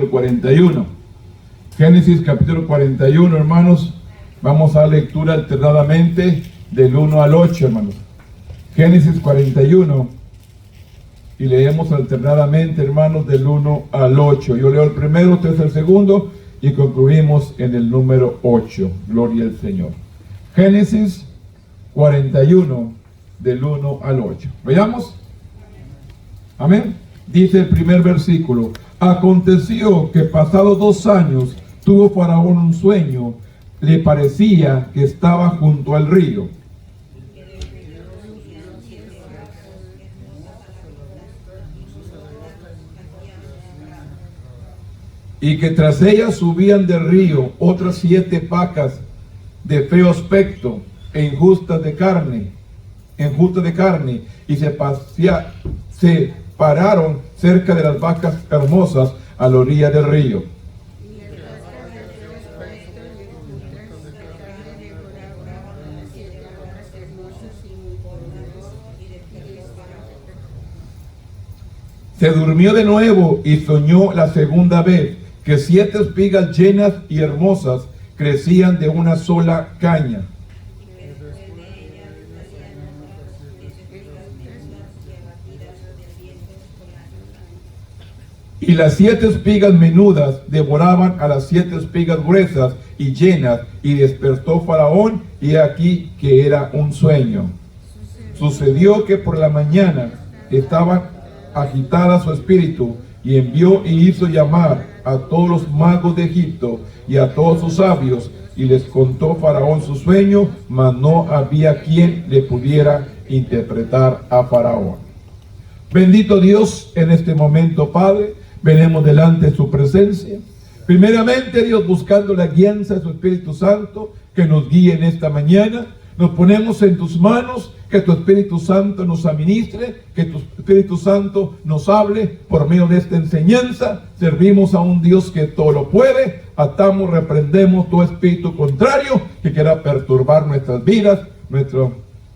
capítulo 41. Génesis capítulo 41, hermanos. Vamos a lectura alternadamente del 1 al 8, hermanos. Génesis 41. Y leemos alternadamente, hermanos, del 1 al 8. Yo leo el primero, usted el segundo, y concluimos en el número 8. Gloria al Señor. Génesis 41, del 1 al 8. ¿Veamos? Amén. Dice el primer versículo: aconteció que pasados 2 años tuvo Faraón un sueño. Le parecía que estaba junto al río, y que tras ella subían del río otras 7 vacas de feo aspecto e injustas de carne, y se pararon cerca de las vacas hermosas a la orilla del río. Se durmió de nuevo y soñó la segunda vez que 7 espigas llenas y hermosas crecían de una sola caña. Y las 7 espigas menudas devoraban a las 7 espigas gruesas y llenas, y despertó Faraón, y aquí que era un sueño. Sucedió que por la mañana estaba agitada su espíritu, y envió y hizo llamar a todos los magos de Egipto y a todos sus sabios, y les contó Faraón su sueño, mas no había quien le pudiera interpretar a Faraón. Bendito Dios, en este momento, Padre, venimos delante de su presencia. Primeramente, Dios, buscando la guianza de su Espíritu Santo que nos guíe en esta mañana. Nos ponemos en tus manos, que tu Espíritu Santo nos administre, que tu Espíritu Santo nos hable por medio de esta enseñanza. Servimos a un Dios que todo lo puede. Atamos, reprendemos todo espíritu contrario que quiera perturbar nuestras vidas, nuestra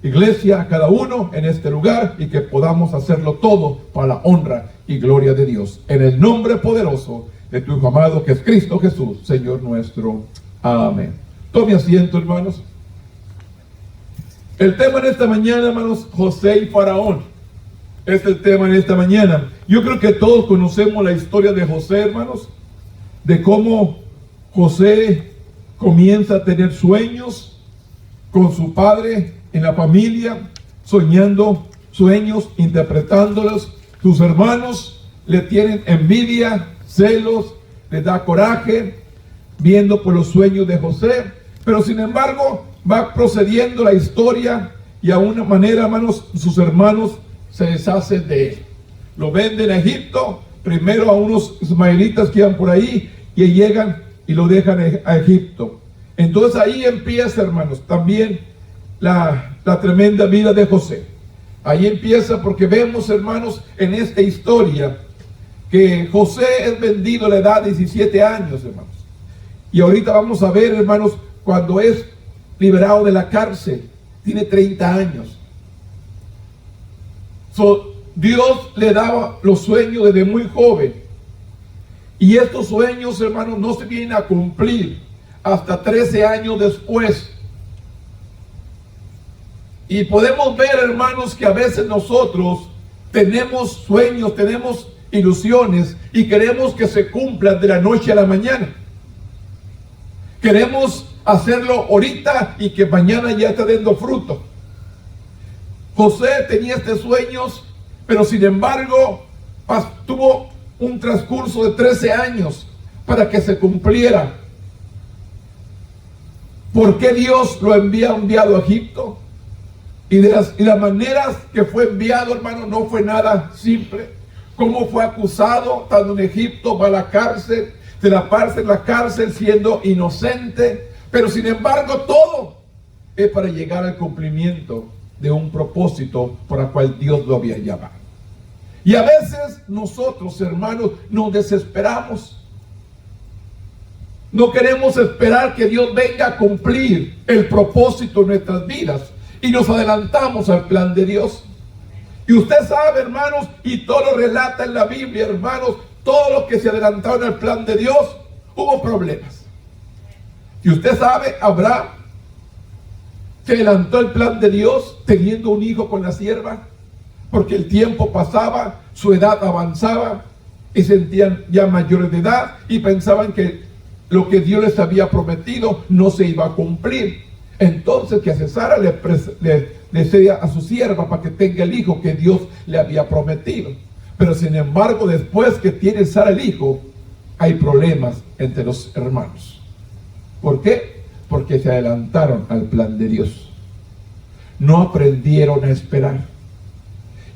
iglesia, cada uno en este lugar, y que podamos hacerlo todo para la honra y gloria de Dios. En el nombre poderoso de tu Hijo amado, que es Cristo Jesús, Señor nuestro. Amén. Tome asiento, hermanos. El tema en esta mañana, hermanos, José y Faraón. Es el tema en esta mañana. Yo creo que todos conocemos la historia de José, hermanos, de cómo José comienza a tener sueños con su padre en la familia, soñando sueños, interpretándolos. Sus hermanos le tienen envidia, celos, les da coraje, viendo por los sueños de José. Pero sin embargo, va procediendo la historia, y a una manera, hermanos, sus hermanos se deshacen de él. Lo venden a Egipto, primero a unos ismaelitas que iban por ahí, y llegan y lo dejan a Egipto. Entonces ahí empieza, hermanos, también la tremenda vida de José. Ahí empieza, porque vemos, hermanos, en esta historia que José es vendido a la edad de 17 años, hermanos. Y ahorita vamos a ver, hermanos, cuando es liberado de la cárcel, tiene 30 años. Dios le daba los sueños desde muy joven. Y estos sueños, hermanos, no se vienen a cumplir hasta 13 años después. Y podemos ver, hermanos, que a veces nosotros tenemos sueños, tenemos ilusiones, y queremos que se cumplan de la noche a la mañana. Queremos hacerlo ahorita y que mañana ya esté dando fruto. José tenía estos sueños, pero sin embargo tuvo un transcurso de 13 años para que se cumpliera. ¿Por qué Dios lo enviado a Egipto? Y de las maneras que fue enviado, hermano, no fue nada simple. Cómo fue acusado, estando en Egipto, va a la cárcel, se la pasa en la cárcel siendo inocente. Pero sin embargo, todo es para llegar al cumplimiento de un propósito por el cual Dios lo había llamado. Y a veces nosotros, hermanos, nos desesperamos. No queremos esperar que Dios venga a cumplir el propósito en nuestras vidas, y nos adelantamos al plan de Dios. Y usted sabe, hermanos, y todo lo relata en la Biblia, hermanos, todos los que se adelantaron al plan de Dios, hubo problemas. Y usted sabe, Abraham se adelantó el plan de Dios teniendo un hijo con la sierva, porque el tiempo pasaba, su edad avanzaba y sentían ya mayores de edad y pensaban que lo que Dios les había prometido no se iba a cumplir. Entonces que a Sara le ceda a su sierva para que tenga el hijo que Dios le había prometido. Pero sin embargo, después que tiene Sara el hijo, hay problemas entre los hermanos. ¿Por qué? Porque se adelantaron al plan de Dios. No aprendieron a esperar.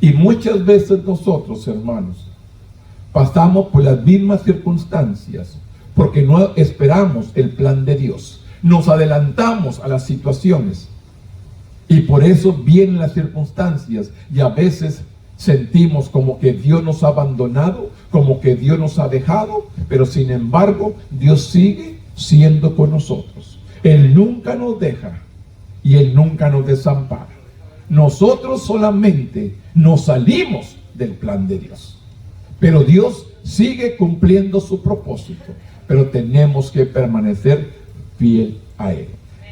Y muchas veces nosotros, hermanos, pasamos por las mismas circunstancias porque no esperamos el plan de Dios. Nos adelantamos a las situaciones y por eso vienen las circunstancias y a veces sentimos como que Dios nos ha abandonado, como que Dios nos ha dejado, pero sin embargo Dios sigue siendo con nosotros. Él nunca nos deja y Él nunca nos desampara. Nosotros solamente nos salimos del plan de Dios, pero Dios sigue cumpliendo su propósito, pero tenemos que permanecer fiel a Él.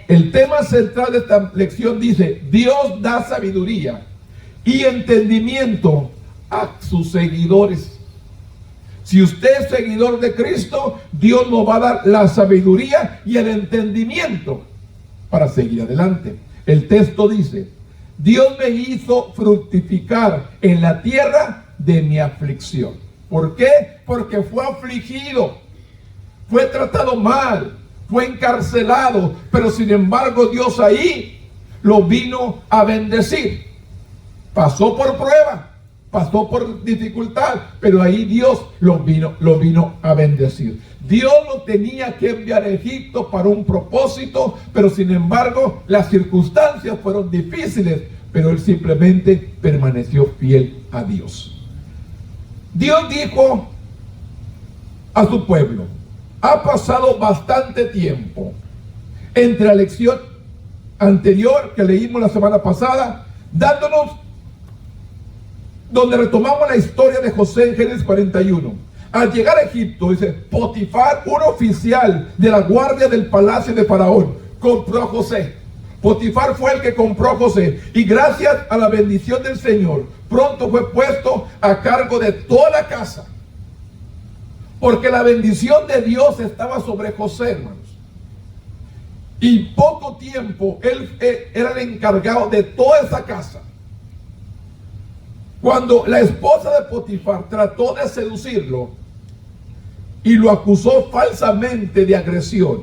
El tema central de esta lección dice: Dios da sabiduría y entendimiento a sus seguidores. Si usted es seguidor de Cristo, Dios nos va a dar la sabiduría y el entendimiento para seguir adelante. El texto dice: Dios me hizo fructificar en la tierra de mi aflicción. ¿Por qué? Porque fue afligido, fue tratado mal, fue encarcelado, pero sin embargo Dios ahí lo vino a bendecir. Pasó por prueba, pasó por dificultad, pero ahí Dios lo vino a bendecir. Dios lo tenía que enviar a Egipto para un propósito, pero sin embargo las circunstancias fueron difíciles, pero él simplemente permaneció fiel a Dios. Dios dijo a su pueblo: ha pasado bastante tiempo entre la lección anterior que leímos la semana pasada, donde retomamos la historia de José en Génesis 41. Al llegar a Egipto, dice, Potifar, un oficial de la guardia del palacio de Faraón, compró a José. Potifar fue el que compró a José, y gracias a la bendición del Señor, pronto fue puesto a cargo de toda la casa, porque la bendición de Dios estaba sobre José, hermanos. Y poco tiempo él era el encargado de toda esa casa. Cuando la esposa de Potifar trató de seducirlo y lo acusó falsamente de agresión,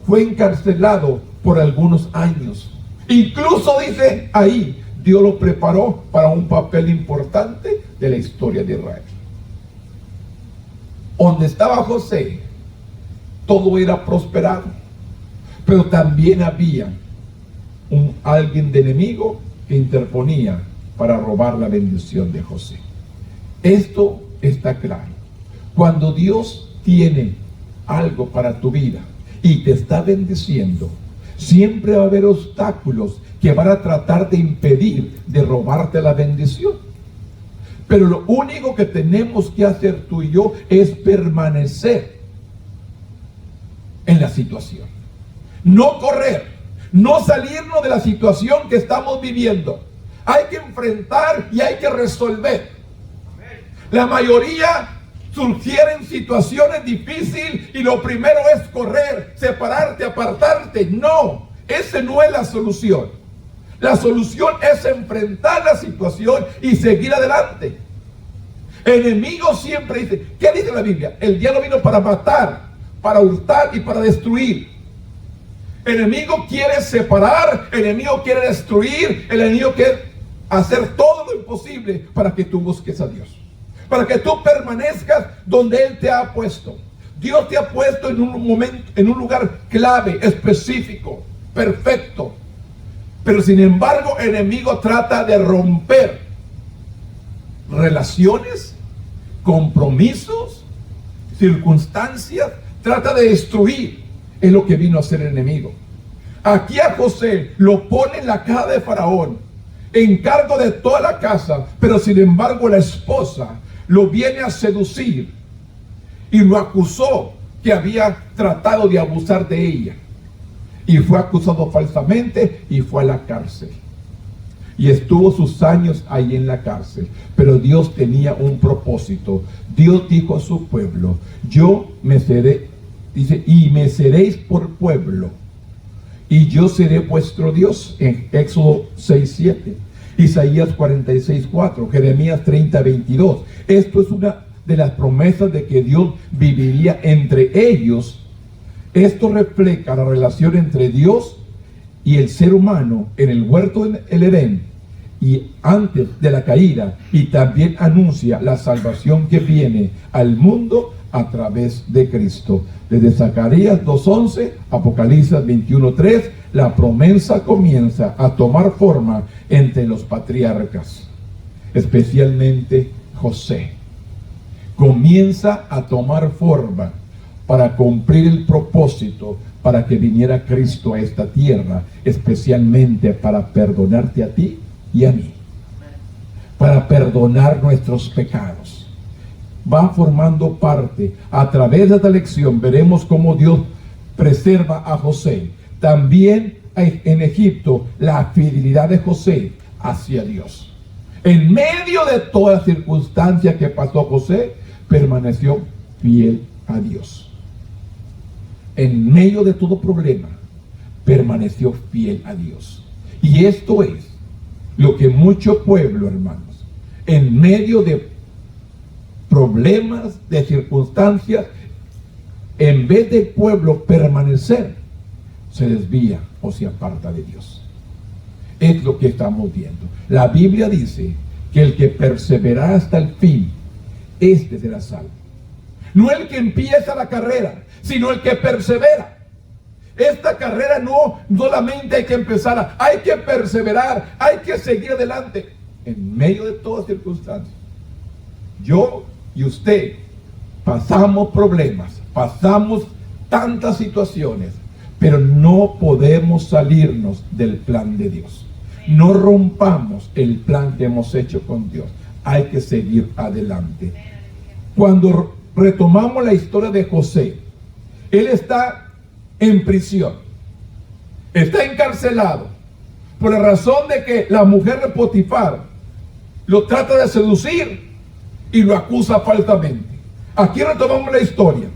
fue encarcelado por algunos años. Incluso dice ahí, Dios lo preparó para un papel importante de la historia de Israel. Donde estaba José, todo era prosperado, pero también había alguien de enemigo que interponía para robar la bendición de José. Esto está claro. Cuando Dios tiene algo para tu vida y te está bendiciendo, siempre va a haber obstáculos que van a tratar de impedir, de robarte la bendición. Pero lo único que tenemos que hacer tú y yo es permanecer en la situación. No correr, no salirnos de la situación que estamos viviendo. Hay que enfrentar y hay que resolver. La mayoría surgieron situaciones difíciles y lo primero es correr, separarte, apartarte. No, esa no es la solución. La solución es enfrentar la situación y seguir adelante. El enemigo siempre dice, ¿qué dice la Biblia? El diablo vino para matar, para hurtar y para destruir. El enemigo quiere separar, el enemigo quiere destruir, el enemigo quiere hacer todo lo imposible para que tú busques a Dios, para que tú permanezcas donde Él te ha puesto. Dios te ha puesto en un momento, en un lugar clave, específico, perfecto. Pero sin embargo, el enemigo trata de romper relaciones, compromisos, circunstancias, trata de destruir. Es lo que vino a hacer el enemigo. Aquí a José lo pone en la casa de Faraón, en cargo de toda la casa, pero sin embargo la esposa lo viene a seducir y lo acusó que había tratado de abusar de ella. Y fue acusado falsamente y fue a la cárcel. Y estuvo sus años ahí en la cárcel. Pero Dios tenía un propósito. Dios dijo a su pueblo: yo me seré, dice, y me seréis por pueblo, y yo seré vuestro Dios. En Éxodo 6:7, Isaías 46:4, Jeremías 30:22. Esto es una de las promesas de que Dios viviría entre ellos. Esto refleja la relación entre Dios y el ser humano en el huerto del Edén y antes de la caída, y también anuncia la salvación que viene al mundo a través de Cristo. Desde Zacarías 2:11, Apocalipsis 21:3, la promesa comienza a tomar forma entre los patriarcas, especialmente José. Comienza a tomar forma para cumplir el propósito, para que viniera Cristo a esta tierra, especialmente para perdonarte a ti y a mí, para perdonar nuestros pecados. Va formando parte. A través de esta lección veremos cómo Dios preserva a José. También en Egipto, la fidelidad de José hacia Dios. En medio de todas las circunstancias que pasó José, permaneció fiel a Dios. En medio de todo problema, permaneció fiel a Dios. Y esto es lo que mucho pueblo, hermanos, en medio de problemas, de circunstancias, en vez del pueblo permanecer, se desvía o se aparta de Dios. Es lo que estamos viendo. La Biblia dice que el que persevera hasta el fin, este será salvo. No el que empieza la carrera, sino el que persevera. Esta carrera no solamente hay que empezar, hay que perseverar, hay que seguir adelante en medio de todas circunstancias. Yo y usted pasamos problemas, pasamos tantas situaciones, pero no podemos salirnos del plan de Dios. No rompamos el plan que hemos hecho con Dios. Hay que seguir adelante. Cuando retomamos la historia de José, él está en prisión, está encarcelado por la razón de que la mujer de Potifar lo trata de seducir y lo acusa falsamente. Aquí retomamos la historia.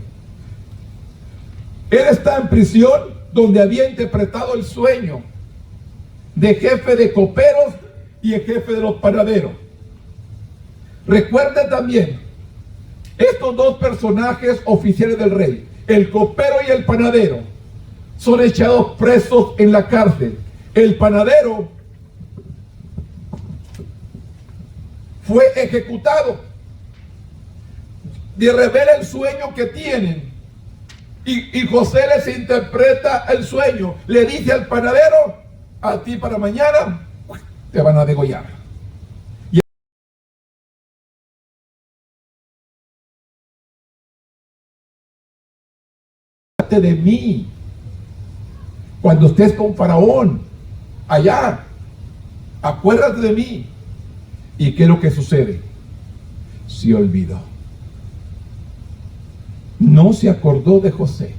Él está en prisión, donde había interpretado el sueño de jefe de coperos y el jefe de los panaderos. Recuerden también estos dos personajes oficiales del rey, el copero y el panadero, son echados presos en la cárcel. El panadero fue ejecutado. Y revela el sueño que tienen. Y José les interpreta el sueño. Le dice al panadero: a ti para mañana te van a degollar. De mí cuando estés con Faraón allá, acuérdate de mí. ¿Y qué es lo que sucede? Se olvidó. No se acordó de José,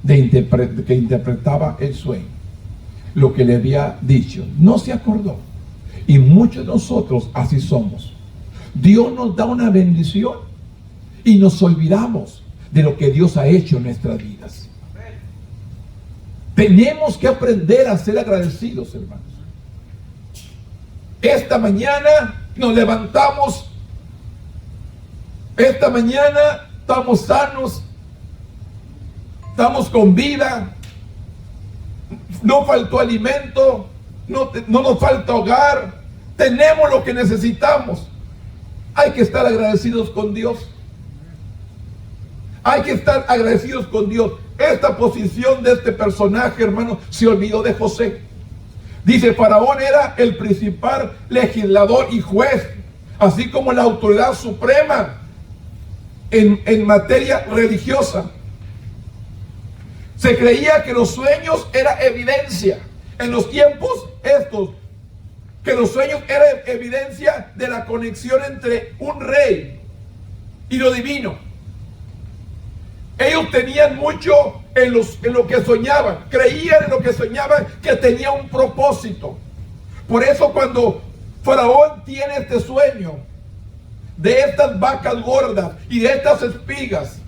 que interpretaba el sueño, lo que le había dicho. No se acordó. Y muchos de nosotros así somos. Dios nos da una bendición y nos olvidamos de lo que Dios ha hecho en nuestras vidas. Tenemos que aprender a ser agradecidos, hermanos. Esta mañana nos levantamos. Esta mañana estamos sanos. Estamos con vida. No faltó alimento. No nos falta hogar. Tenemos lo que necesitamos. Hay que estar agradecidos con Dios. Hay que estar agradecidos con Dios. Esta posición de este personaje, hermano, se olvidó de José. Dice: Faraón era el principal legislador y juez, así como la autoridad suprema en materia religiosa. Se creía que los sueños eran evidencia. En los tiempos estos, que los sueños eran evidencia de la conexión entre un rey y lo divino. Ellos tenían mucho en lo que soñaban, creían en lo que soñaban, que tenía un propósito. Por eso cuando Faraón tiene este sueño de estas vacas gordas y de estas espigas,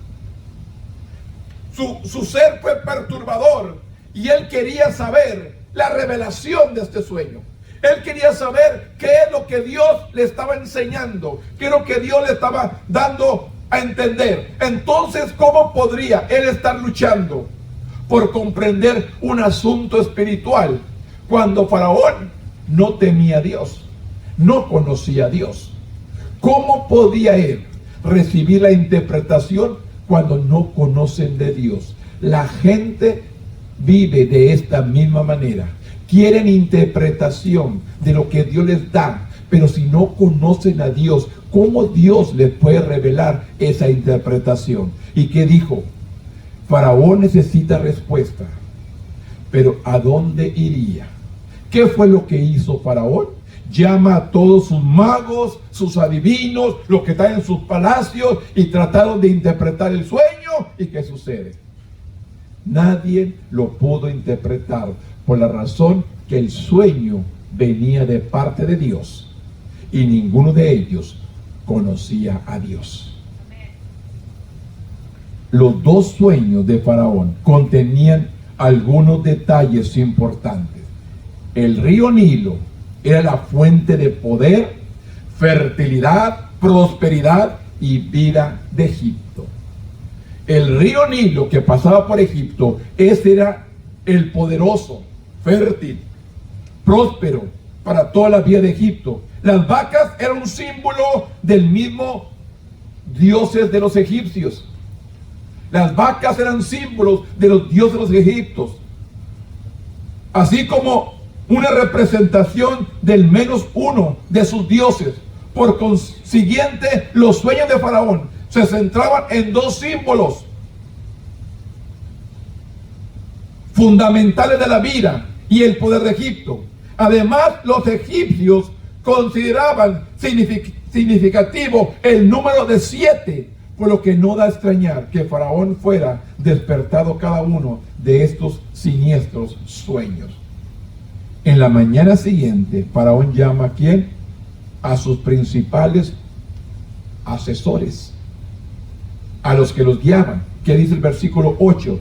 su ser fue perturbador y él quería saber la revelación de este sueño. Él quería saber qué es lo que Dios le estaba enseñando, qué es lo que Dios le estaba dando a entender. Entonces, ¿cómo podría él estar luchando por comprender un asunto espiritual cuando Faraón no temía a Dios, no conocía a Dios? ¿Cómo podía él recibir la interpretación cuando no conocen de Dios? La gente vive de esta misma manera. Quieren interpretación de lo que Dios les da, pero si no conocen a Dios, ¿cómo Dios les puede revelar esa interpretación? ¿Y qué dijo? Faraón necesita respuesta, pero ¿a dónde iría? ¿Qué fue lo que hizo Faraón? Llama a todos sus magos, sus adivinos, los que están en sus palacios, y trataron de interpretar el sueño. ¿Y qué sucede? Nadie lo pudo interpretar, por la razón que el sueño venía de parte de Dios y ninguno de ellos conocía a Dios. Los dos sueños de Faraón contenían algunos detalles importantes. El río Nilo era la fuente de poder, fertilidad, prosperidad y vida de Egipto. El río Nilo que pasaba por Egipto, ese era el poderoso, fértil, próspero para toda la vida de Egipto. Las vacas eran un símbolo del mismo dioses de los egipcios. Las vacas eran símbolos de los dioses de los egipcios, así como una representación del menos uno de sus dioses. Por consiguiente, los sueños de Faraón se centraban en dos símbolos fundamentales de la vida y el poder de Egipto. Además, los egipcios consideraban significativo el número de 7, por lo que no da a extrañar que Faraón fuera despertado cada uno de estos siniestros sueños. En la mañana siguiente, Faraón llama ¿a quién? A sus principales asesores, a los que los guiaban. ¿Qué dice el versículo 8?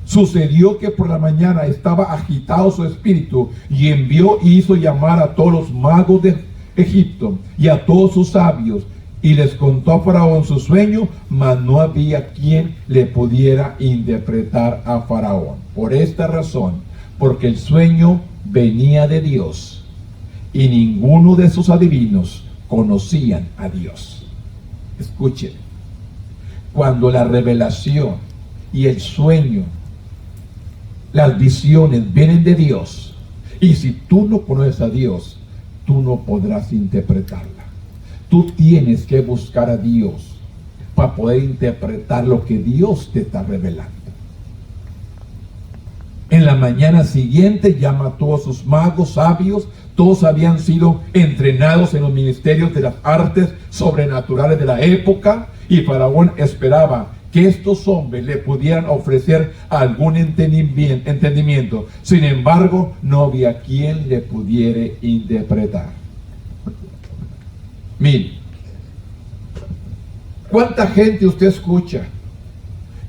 Sucedió que por la mañana estaba agitado su espíritu y envió y hizo llamar a todos los magos de Egipto y a todos sus sabios, y les contó a Faraón su sueño, mas no había quien le pudiera interpretar a Faraón. Por esta razón, porque el sueño venía de Dios y ninguno de sus adivinos conocían a Dios. Escuchen, cuando la revelación y el sueño, las visiones vienen de Dios, y si tú no conoces a Dios, tú no podrás interpretarla. Tú tienes que buscar a Dios para poder interpretar lo que Dios te está revelando. En la mañana siguiente llama a todos sus magos, sabios. Todos habían sido entrenados en los ministerios de las artes sobrenaturales de la época, y Faraón esperaba que estos hombres le pudieran ofrecer algún entendimiento. Sin embargo, no había quien le pudiera interpretar. Mire, ¿cuánta gente usted escucha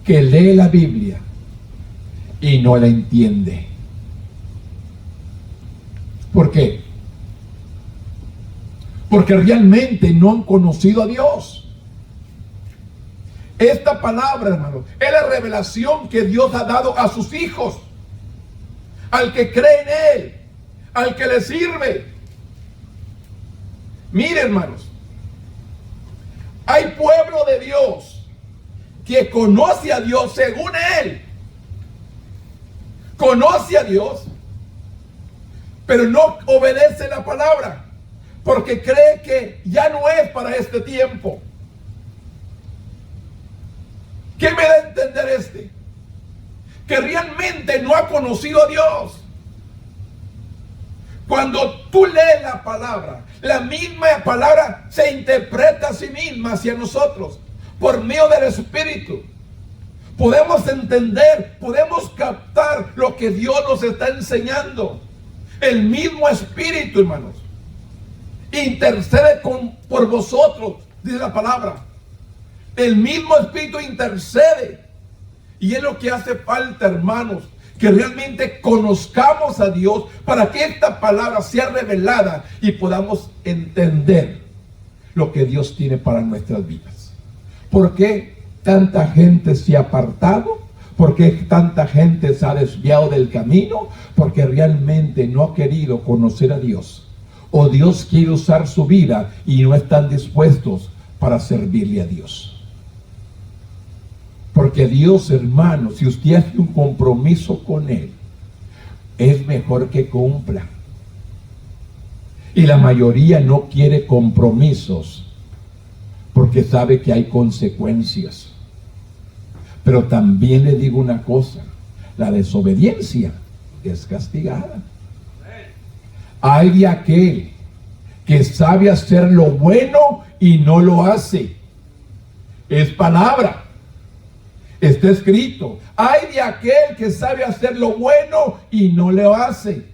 que lee la Biblia y no la entiende? ¿Por qué? Porque realmente no han conocido a Dios. Esta palabra, hermano, es la revelación que Dios ha dado a sus hijos, al que cree en Él, al que le sirve. Mire, hermanos, hay pueblo de Dios que conoce a Dios según Él. Conoce a Dios, pero no obedece la palabra, porque cree que ya no es para este tiempo. ¿Qué me da a entender este? Que realmente no ha conocido a Dios. Cuando tú lees la palabra, la misma palabra se interpreta a sí misma hacia nosotros. por medio del Espíritu. Podemos entender, podemos captar lo que Dios nos está enseñando. El mismo Espíritu, hermanos, intercede por vosotros, dice la palabra. El mismo Espíritu intercede. Y es lo que hace falta, hermanos, que realmente conozcamos a Dios para que esta palabra sea revelada y podamos entender lo que Dios tiene para nuestras vidas. ¿Por qué tanta gente se ha apartado? ¿Por qué tanta gente se ha desviado del camino? Porque realmente no ha querido conocer a Dios. O Dios quiere usar su vida y no están dispuestos para servirle a Dios. Porque Dios, hermano, si usted hace un compromiso con Él, es mejor que cumpla. Y la mayoría no quiere compromisos porque sabe que hay consecuencias. Pero también le digo una cosa, la desobediencia es castigada. Hay de aquel que sabe hacer lo bueno y no lo hace. Es palabra. Está escrito. Hay de aquel que sabe hacer lo bueno y no lo hace.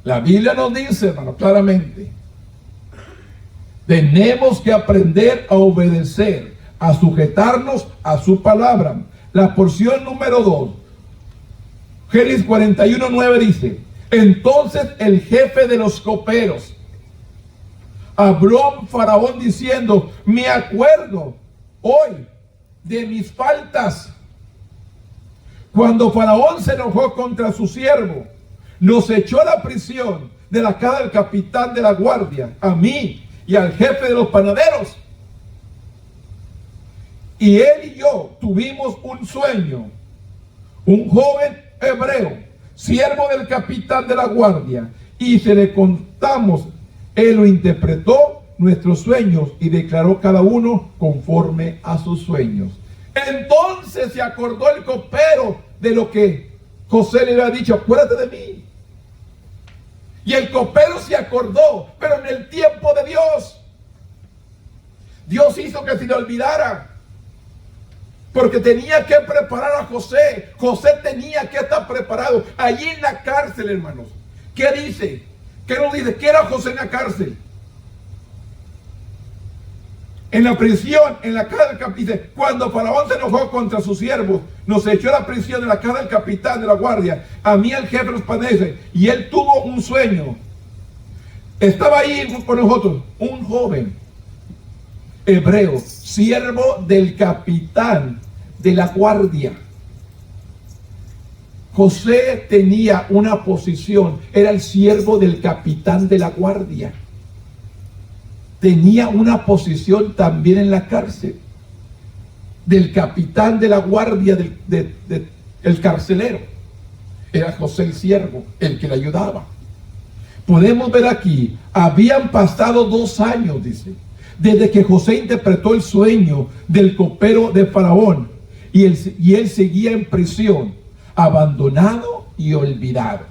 La Biblia nos dice, hermano, claramente, tenemos que aprender a obedecer, a sujetarnos a su palabra. La porción número 2, Génesis 41:9 dice: entonces el jefe de los coperos habló a Faraón diciendo: me acuerdo hoy de mis faltas. Cuando Faraón se enojó contra su siervo, nos echó a la prisión de la casa del capitán de la guardia, a mí y al jefe de los panaderos. Y él y yo tuvimos un sueño. Un joven hebreo, siervo del capitán de la guardia, y se le contamos. Él lo interpretó nuestros sueños y declaró cada uno conforme a sus sueños. Entonces se acordó el copero de lo que José le había dicho: acuérdate de mí. Y el copero se acordó, pero en el tiempo de Dios. Dios hizo que se le olvidara, porque tenía que preparar a José. José tenía que estar preparado allí en la cárcel, hermanos. ¿Qué dice? ¿Qué nos dice? ¿Qué era José en la cárcel? En la prisión, en la casa del capitán. Dice: cuando Faraón se enojó contra sus siervos, nos echó a la prisión de la casa del capitán de la guardia, a mí el jefe de los panaderos, y él tuvo un sueño. Estaba ahí con nosotros un joven hebreo, siervo del capitán de la guardia. José tenía una posición, era el siervo del capitán de la guardia. Tenía una posición también en la cárcel, del capitán de la guardia, el carcelero. Era José el siervo, el que le ayudaba. Podemos ver aquí, habían pasado 2 años, dice, desde que José interpretó el sueño del copero de Faraón, y él seguía en prisión, abandonado y olvidado.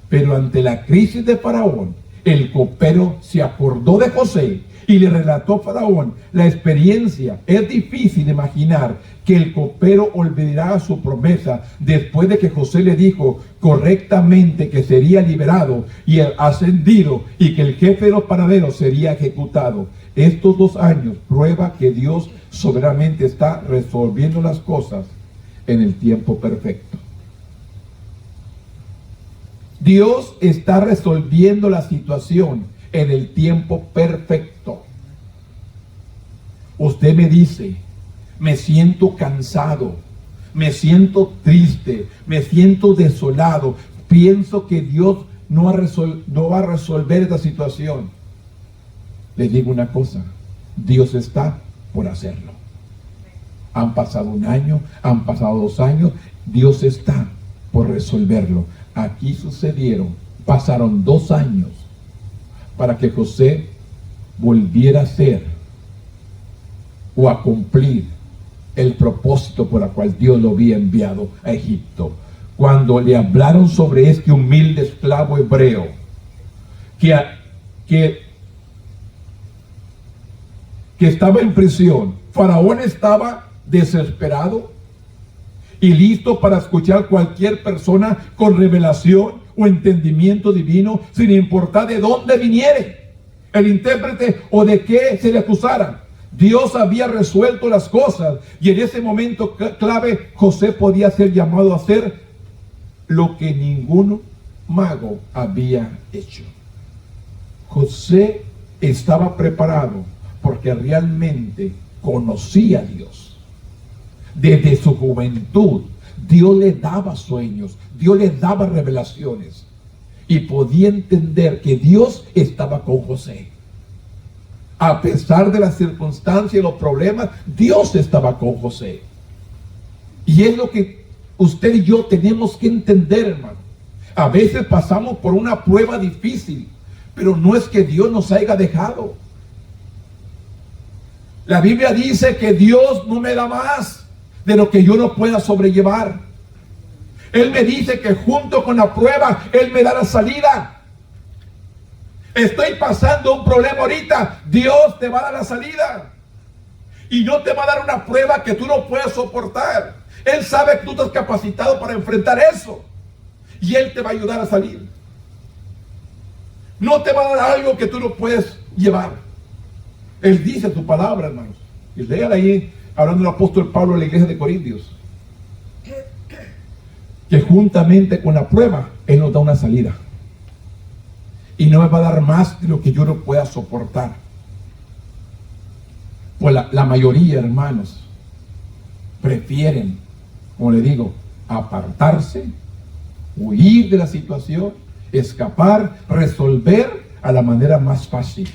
Pero ante la crisis de Faraón, el copero se acordó de José y le relató a Faraón la experiencia. Es difícil imaginar que el copero olvidará su promesa después de que José le dijo correctamente que sería liberado y ascendido, y que el jefe de los panaderos sería ejecutado. Estos 2 años prueba que Dios soberanamente está resolviendo las cosas en el tiempo perfecto. Dios está resolviendo la situación en el tiempo perfecto. Usted me dice: me siento cansado, me siento triste, me siento desolado, pienso que Dios no va a resolver esta situación. Les digo una cosa: Dios está por hacerlo. Han pasado 1 año, han pasado 2 años, Dios está por resolverlo. Aquí pasaron 2 años para que José volviera a ser o a cumplir el propósito por el cual Dios lo había enviado a Egipto. Cuando le hablaron sobre este humilde esclavo hebreo que que estaba en prisión, Faraón estaba desesperado y listo para escuchar cualquier persona con revelación o entendimiento divino, sin importar de dónde viniere el intérprete o de qué se le acusara. Dios había resuelto las cosas y en ese momento clave José podía ser llamado a hacer lo que ningún mago había hecho. José estaba preparado porque realmente conocía a Dios. Desde su juventud Dios le daba sueños, Dios le daba revelaciones y podía entender que Dios estaba con José. A pesar de las circunstancias y los problemas, Dios estaba con José. Y es lo que usted y yo tenemos que entender, hermano. A veces pasamos por una prueba difícil, pero no es que Dios nos haya dejado. La Biblia dice que Dios no me da más de lo que yo no pueda sobrellevar. Él me dice que junto con la prueba, Él me da la salida. Estoy pasando un problema ahorita, Dios te va a dar la salida. Y no te va a dar una prueba que tú no puedes soportar. Él sabe que tú estás capacitado para enfrentar eso. Y Él te va a ayudar a salir. No te va a dar algo que tú no puedes llevar. Él dice su palabra, hermanos. Y lean ahí, hablando del apóstol Pablo a la iglesia de Corintios, que juntamente con la prueba, Él nos da una salida. Y no me va a dar más de lo que yo no pueda soportar. Pues la mayoría, hermanos, prefieren, como le digo, apartarse, huir de la situación, escapar, resolver a la manera más fácil.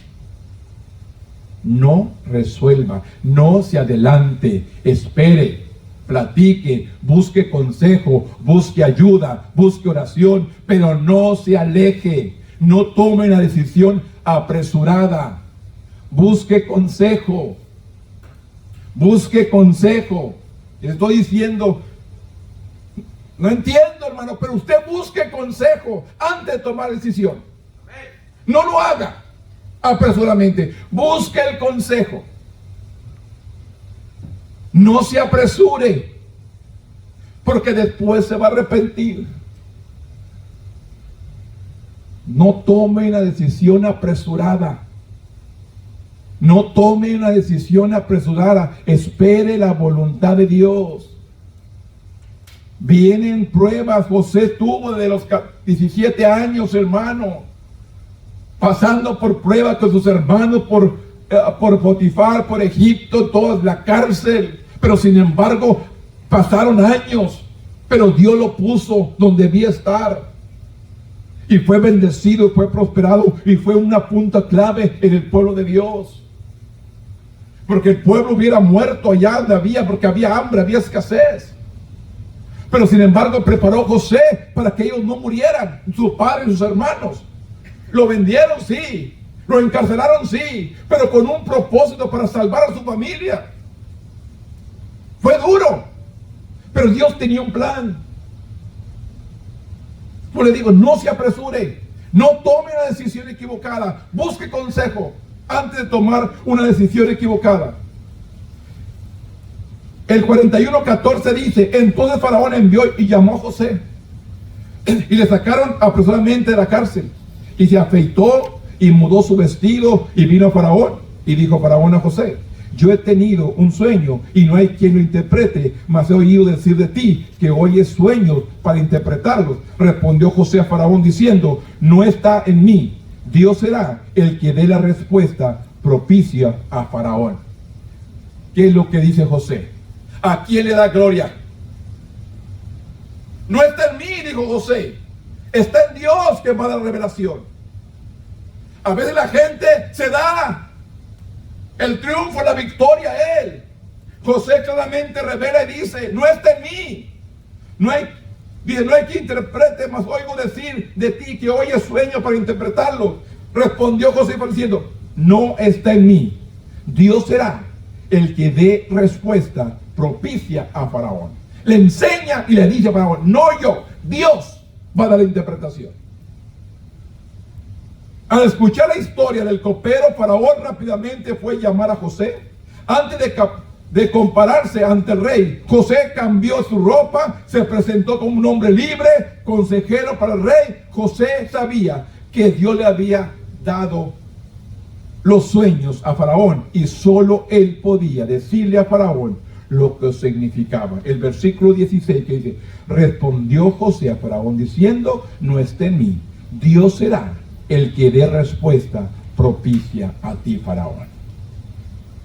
No resuelva, no se adelante, espere, platique, busque consejo, busque ayuda, busque oración, pero no se aleje. No tome una decisión apresurada. Busque consejo. Busque consejo. Les estoy diciendo, no entiendo, hermano, pero usted busque consejo antes de tomar decisión. No lo haga apresuradamente. Busque el consejo. No se apresure, porque después se va a arrepentir. No tome una decisión apresurada. No tome una decisión apresurada. Espere la voluntad de Dios. Vienen pruebas. José tuvo desde los 17 años, hermano, pasando por pruebas con sus hermanos, por Potifar, por Egipto, toda la cárcel. Pero sin embargo, pasaron años. Pero Dios lo puso donde debía estar. Y fue bendecido, fue prosperado y fue una punta clave en el pueblo de Dios. Porque el pueblo hubiera muerto allá donde había, porque había hambre, había escasez. Pero sin embargo preparó José para que ellos no murieran, su padre y sus hermanos. Lo vendieron, sí. Lo encarcelaron, sí. Pero con un propósito para salvar a su familia. Fue duro. Pero Dios tenía un plan. Yo le digo, no se apresure, no tome una decisión equivocada, busque consejo antes de tomar una decisión equivocada. El 41:14 dice, entonces Faraón envió y llamó a José y le sacaron apresuradamente de la cárcel y se afeitó y mudó su vestido y vino a Faraón y dijo Faraón a José, yo he tenido un sueño y no hay quien lo interprete, mas he oído decir de ti que oyes sueños para interpretarlos. Respondió José a Faraón diciendo, no está en mí, Dios será el que dé la respuesta propicia a Faraón. ¿Qué es lo que dice José? ¿A quién le da gloria? No está en mí, dijo José, está en Dios que va a dar revelación. A veces la gente se da el triunfo, la victoria a Él. José claramente revela y dice, no está en mí. No hay quien interprete, mas oigo decir de ti que oyes sueños para interpretarlo. Respondió José diciendo, no está en mí. Dios será el que dé respuesta propicia a Faraón. Le enseña y le dice a Faraón, no yo, Dios va a dar la interpretación. Al escuchar la historia del copero, Faraón rápidamente fue a llamar a José. Antes de compararse ante el rey, José cambió su ropa, se presentó como un hombre libre, consejero para el rey. José sabía que Dios le había dado los sueños a Faraón y solo él podía decirle a Faraón lo que significaba. El versículo 16 que dice: respondió José a Faraón diciendo: no está en mí, Dios será el que dé respuesta propicia a ti, Faraón.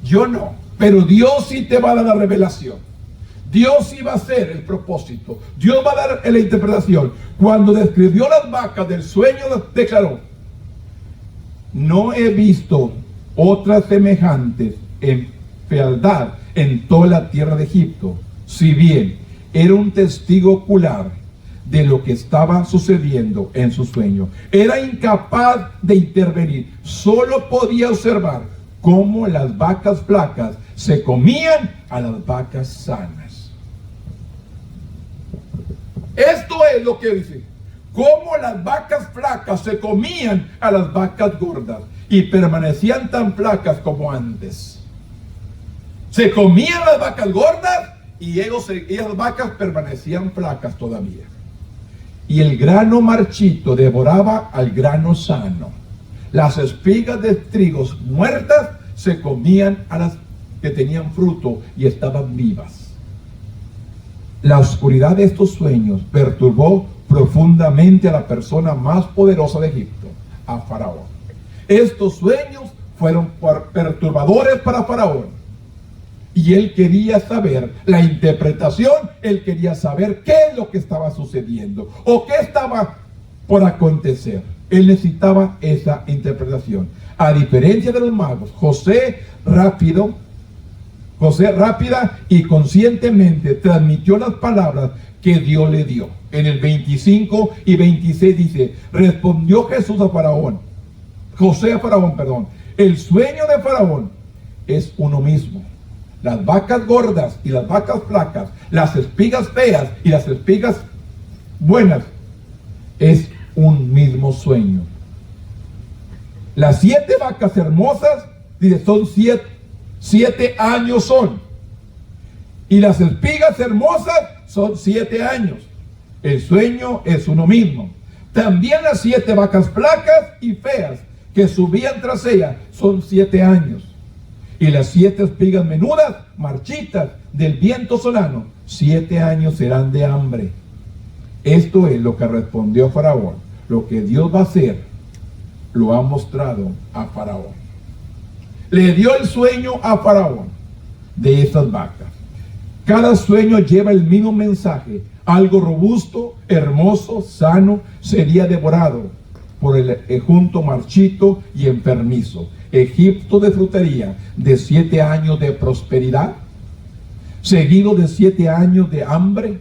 Yo no, pero Dios sí te va a dar la revelación. Dios sí va a hacer el propósito. Dios va a dar la interpretación. Cuando describió las vacas del sueño, declaró: no he visto otras semejantes en fealdad en toda la tierra de Egipto. Si bien era un testigo ocular de lo que estaba sucediendo en su sueño, era incapaz de intervenir. Solo podía observar cómo las vacas flacas se comían a las vacas sanas. Esto es lo que dice: cómo las vacas flacas se comían a las vacas gordas y permanecían tan flacas como antes. Se comían las vacas gordas y esas vacas permanecían flacas todavía. Y el grano marchito devoraba al grano sano. Las espigas de trigos muertas se comían a las que tenían fruto y estaban vivas. La oscuridad de estos sueños perturbó profundamente a la persona más poderosa de Egipto, a Faraón. Estos sueños fueron perturbadores para Faraón. Y él quería saber la interpretación, él quería saber qué es lo que estaba sucediendo o qué estaba por acontecer. Él necesitaba esa interpretación. A diferencia de los magos, José rápida y conscientemente transmitió las palabras que Dios le dio. En el 25 y 26 dice: respondió José a Faraón, el sueño de Faraón es uno mismo. Las vacas gordas y las vacas flacas, las espigas feas y las espigas buenas, es un mismo sueño. Las 7 vacas hermosas, dice, son 7 años son. Y las espigas hermosas son 7 años. El sueño es uno mismo. También las 7 vacas flacas y feas que subían tras ella son 7 años. Y las 7 espigas menudas, marchitas, del viento solano, 7 años serán de hambre. Esto es lo que respondió Faraón. Lo que Dios va a hacer, lo ha mostrado a Faraón. Le dio el sueño a Faraón de esas vacas. Cada sueño lleva el mismo mensaje. Algo robusto, hermoso, sano, sería devorado por el junto marchito y enfermizo. Egipto disfrutaría de 7 años de prosperidad, seguido de 7 años de hambre,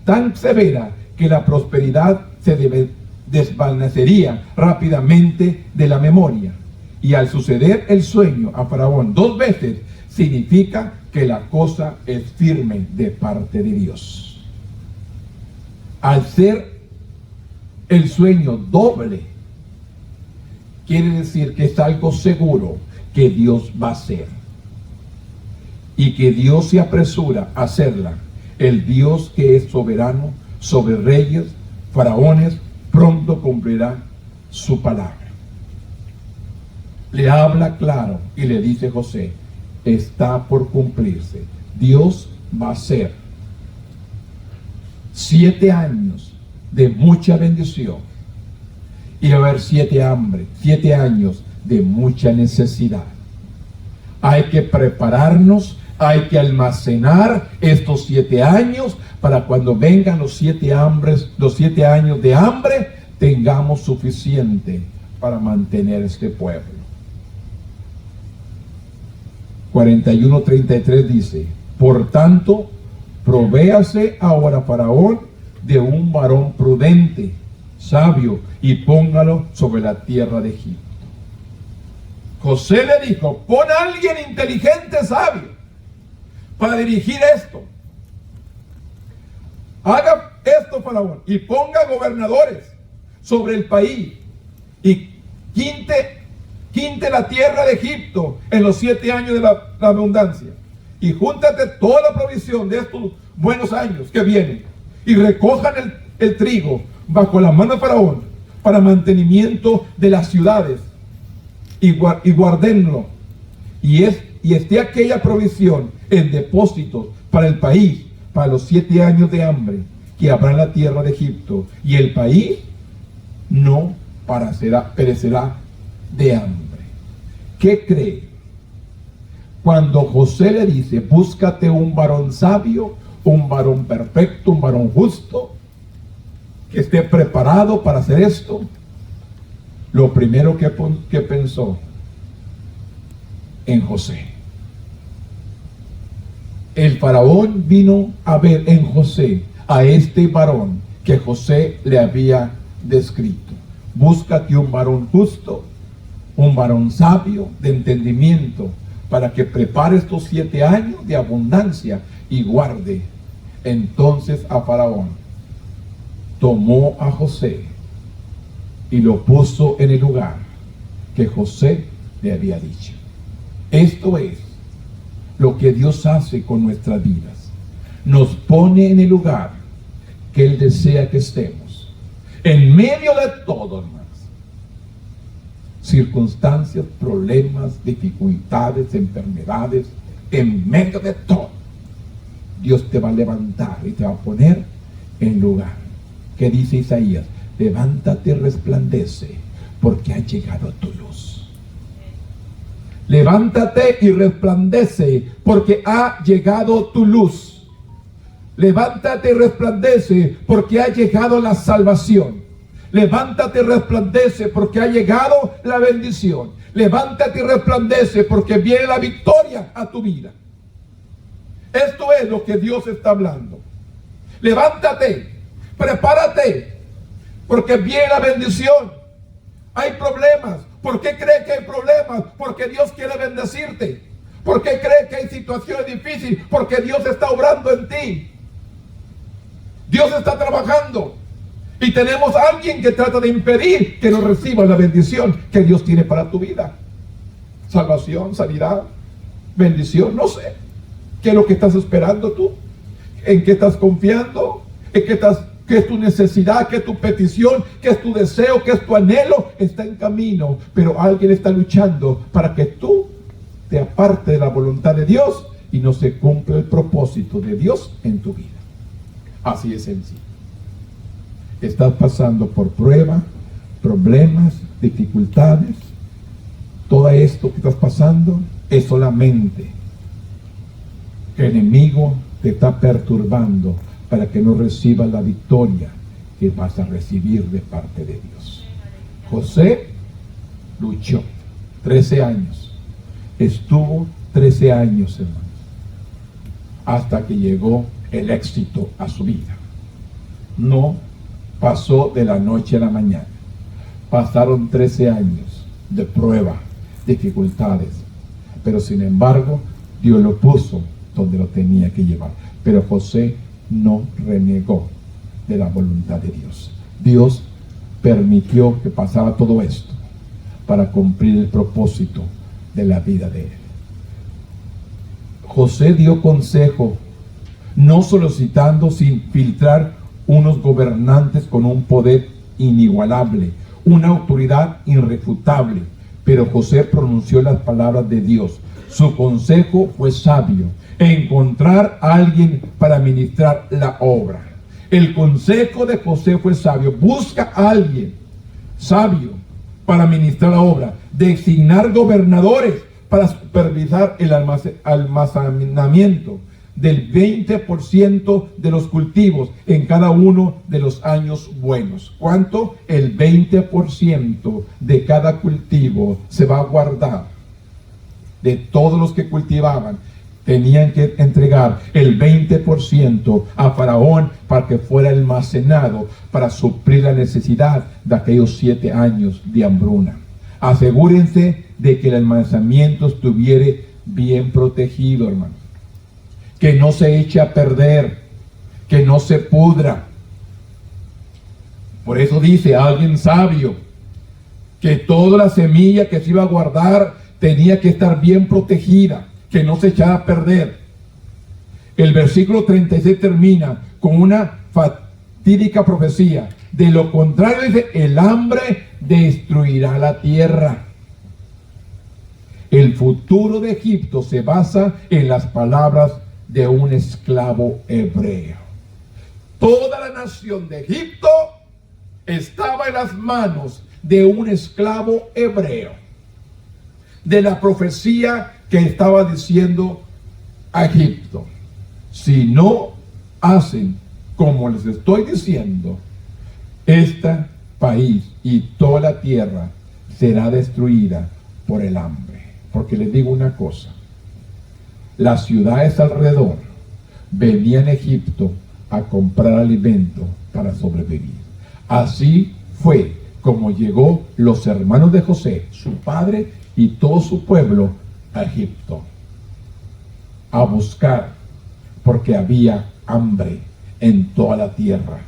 tan severa que la prosperidad se desvanecería rápidamente de la memoria. Y al suceder el sueño a Faraón 2 veces, significa que la cosa es firme de parte de Dios. Al ser el sueño doble, quiere decir que es algo seguro que Dios va a hacer. Y que Dios se apresura a hacerla. El Dios que es soberano sobre reyes, faraones, pronto cumplirá su palabra. Le habla claro y le dice José: está por cumplirse. Dios va a hacer 7 años de mucha bendición. Y va a haber 7 años de mucha necesidad. Hay que prepararnos, hay que almacenar estos 7 años para cuando vengan los 7 años de hambre, tengamos suficiente para mantener este pueblo. 41:33 dice: por tanto, provéase ahora Faraón de un varón prudente, sabio, y póngalo sobre la tierra de Egipto. José le dijo: pon a alguien inteligente, sabio, para dirigir esto. Haga esto, Faraón, y ponga gobernadores sobre el país, y quinte la tierra de Egipto en los 7 años de la abundancia, y júntate toda la provisión de estos buenos años que vienen, y recojan el trigo bajo la mano de Faraón para mantenimiento de las ciudades, y guárdenlo, y esté aquella provisión en depósitos para el país, para los 7 años de hambre que habrá en la tierra de Egipto, y el país no perecerá de hambre. ¿Qué cree? Cuando José le dice, búscate un varón sabio, un varón perfecto, un varón justo, que esté preparado para hacer esto, lo primero que pensó en José. El faraón vino a ver en José a este varón que José le había descrito. Búscate un varón justo, un varón sabio, de entendimiento, para que prepare estos 7 años de abundancia y guarde. Entonces a Faraón tomó a José y lo puso en el lugar que José le había dicho. Esto es lo que Dios hace con nuestras vidas. Nos pone en el lugar que Él desea que estemos. En medio de todo, hermanos. Circunstancias, problemas, dificultades, enfermedades, en medio de todo, Dios te va a levantar y te va a poner en lugar. ¿Qué dice Isaías? Levántate y resplandece, porque ha llegado tu luz. Levántate y resplandece, porque ha llegado tu luz. Levántate y resplandece, porque ha llegado la salvación. Levántate y resplandece, porque ha llegado la bendición. Levántate y resplandece, porque viene la victoria a tu vida. Esto es lo que Dios está hablando. Levántate, prepárate, porque viene la bendición. Hay problemas. ¿Por qué cree que hay problemas? Porque Dios quiere bendecirte. ¿Por qué cree que hay situaciones difíciles? Porque Dios está obrando en ti. Dios está trabajando. Y tenemos a alguien que trata de impedir que no recibas la bendición que Dios tiene para tu vida. Salvación, sanidad, bendición, no sé. ¿Qué es lo que estás esperando tú? ¿En qué estás confiando? ¿En qué es tu necesidad? ¿Qué es tu petición? ¿Qué es tu deseo? ¿Qué es tu anhelo? Está en camino, pero alguien está luchando para que tú te apartes de la voluntad de Dios y no se cumpla el propósito de Dios en tu vida. Así es sencillo. Estás pasando por pruebas, problemas, dificultades. Todo esto que estás pasando es solamente que el enemigo te está perturbando para que no recibas la victoria que vas a recibir de parte de Dios. José luchó 13 años. Estuvo 13 años, hermanos, hasta que llegó el éxito a su vida. No pasó de la noche a la mañana. Pasaron 13 años de prueba, dificultades, pero sin embargo Dios lo puso donde lo tenía que llevar. Pero José no renegó de la voluntad de Dios. Dios permitió que pasara todo esto para cumplir el propósito de la vida de él. José dio consejo, no solicitando sin filtrar unos gobernantes con un poder inigualable, una autoridad irrefutable, pero José pronunció las palabras de Dios. Su consejo fue sabio, encontrar a alguien para administrar la obra. El consejo de José fue sabio. Busca a alguien sabio para administrar la obra, designar gobernadores para supervisar el almacenamiento del 20% de los cultivos en cada uno de los años buenos. ¿Cuánto? El 20% de cada cultivo se va a guardar. De todos los que cultivaban, tenían que entregar el 20% a Faraón para que fuera almacenado para suplir la necesidad de aquellos 7 años de hambruna. Asegúrense de que el almacenamiento estuviera bien protegido, hermano. Que no se eche a perder, que no se pudra. Por eso dice alguien sabio que toda la semilla que se iba a guardar tenía que estar bien protegida, que no se echara a perder. El versículo 36 termina con una fatídica profecía. De lo contrario, dice, el hambre destruirá la tierra. El futuro de Egipto se basa en las palabras de un esclavo hebreo. Toda la nación de Egipto estaba en las manos de un esclavo hebreo. De la profecía que estaba diciendo a Egipto: si no hacen como les estoy diciendo, este país y toda la tierra será destruida por el hambre. Porque les digo una cosa: las ciudades alrededor venían a Egipto a comprar alimento para sobrevivir. Así fue como llegó los hermanos de José, su padre y todo su pueblo, a Egipto a buscar, porque había hambre en toda la tierra,